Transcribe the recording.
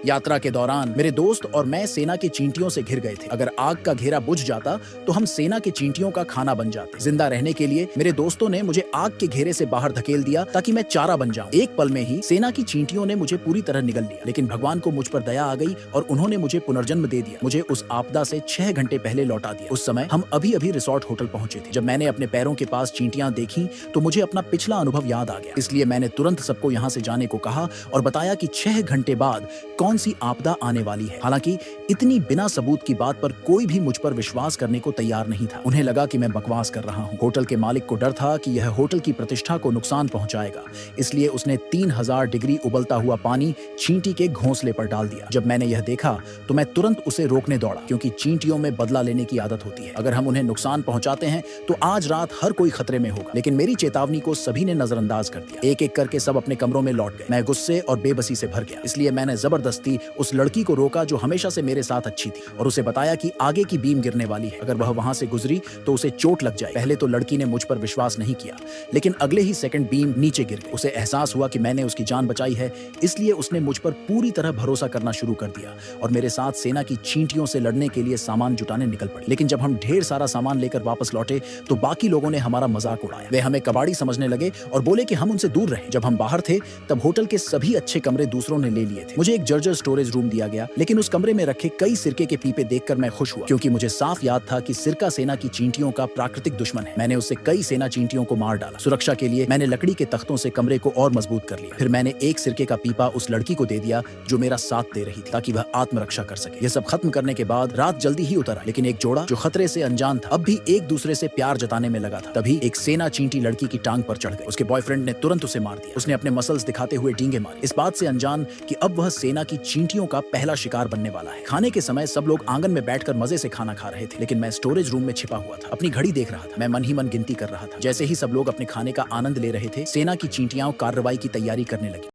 यात्रा के दौरान मेरे दोस्त और मैं सेना के चींटियों से घिर गए थे। अगर आग का घेरा बुझ जाता तो हम सेना के चींटियों का खाना बन जाते। जिंदा रहने के लिए मेरे दोस्तों ने मुझे आग के घेरे से बाहर धकेल दिया ताकि मैं चारा बन जाऊं। एक पल में ही सेना की चींटियों ने मुझे पूरी तरह निगल लिया, लेकिन भगवान को मुझ पर दया आ गई और उन्होंने मुझे पुनर्जन्म दे दिया। मुझे उस आपदा से 6 घंटे पहले लौटा दिया। उस समय हम अभी अभी रिसोर्ट होटल पहुंचे थे। जब मैंने अपने पैरों के पास चींटियां देखी तो मुझे अपना पिछला अनुभव याद आ गया। इसलिए मैंने तुरंत सबको यहाँ से जाने को कहा और बताया कि 6 घंटे बाद कौन सी आपदा आने वाली है। हालांकि इतनी बिना सबूत की बात पर कोई भी मुझ पर विश्वास करने को तैयार नहीं था। उन्हें लगा कि मैं बकवास कर रहा हूँ। होटल के मालिक को डर था कि यह होटल की प्रतिष्ठा को नुकसान पहुंचाएगा, इसलिए उसने 3000 डिग्री उबलता हुआ पानी चींटी के घोंसले पर डाल दिया। जब मैंने यह देखा तो मैं तुरंत उसे रोकने दौड़ा, क्योंकि चींटियों में बदला लेने की आदत होती है। अगर हम उन्हें नुकसान पहुंचाते हैं तो आज रात हर कोई खतरे में होगा। लेकिन मेरी चेतावनी को सभी ने नजरअंदाज कर दिया। एक एक करके सब अपने कमरों में लौट गए। मैं गुस्से और बेबसी से भर गया, इसलिए मैंने जबरदस्ती उस लड़की को रोका जो हमेशा से मेरे साथ अच्छी थी, और उसे बताया कि आगे की बीम गिरने वाली है। अगर वह वहां से गुजरी तो उसे चोट लग जाए। पहले तो लड़की ने मुझ पर विश्वास नहीं किया, लेकिन अगले ही सेकंड बीम नीचे गिर गई। उसे एहसास हुआ कि मैंने उसकी जान बचाई है, इसलिए उसने मुझ पर पूरी तरह भरोसा करना शुरू कर दिया और मेरे साथ सेना की चींटियों से लड़ने के लिए सामान जुटाने निकल पड़े। लेकिन जब हम ढेर सारा सामान लेकर वापस लौटे तो बाकी लोगों ने हमारा मजाक उड़ाया। वे हमें कबाड़ी समझने लगे और बोले कि हम उनसे दूर रहें। जब हम बाहर थे तब होटल के सभी अच्छे कमरे दूसरों ने ले लिए थे। मुझे एक जर्जर स्टोरेज रूम दिया गया, लेकिन उस कमरे में रखे कई सिरके के पीपे देखकर मैं खुश हुआ, क्योंकि मुझे साफ याद था कि सिरका सेना की चींटियों का प्राकृतिक दुश्मन है। मैंने उससे कई सेना चींटियों को मार डाला। सुरक्षा के लिए मैंने लकड़ी के तख्तों से कमरे को और मजबूत कर लिया। फिर मैंने एक सिरके का पीपा उस लड़की को दे दिया जो मेरा साथ दे रही थी, ताकि वह आत्मरक्षा कर सके। यह सब खत्म करने के बाद रात जल्दी ही उतर आई, लेकिन एक जोड़ा जो खतरे से अनजान था अब भी एक दूसरे से प्यार जताने में लगा था। तभी एक सेना चींटी लड़की की टांग पर चढ़ गई। उसके बॉयफ्रेंड ने तुरंत उसे मार दिया। उसने अपने मसल्स दिखाते हुए डींगे मारी, इस बात से अनजान कि अब वह सेना की चींटियों का पहला शिकार बनने वाला है। खाने के समय सब लोग आंगन में बैठकर मजे से खाना खा रहे थे, लेकिन मैं स्टोरेज रूम में छिपा हुआ था। अपनी घड़ी देख रहा था। मैं मन ही मन गिनती कर रहा था। जैसे ही सब लोग अपने खाने का आनंद ले रहे थे, सेना की चींटियां कार्रवाई की तैयारी करने लगी।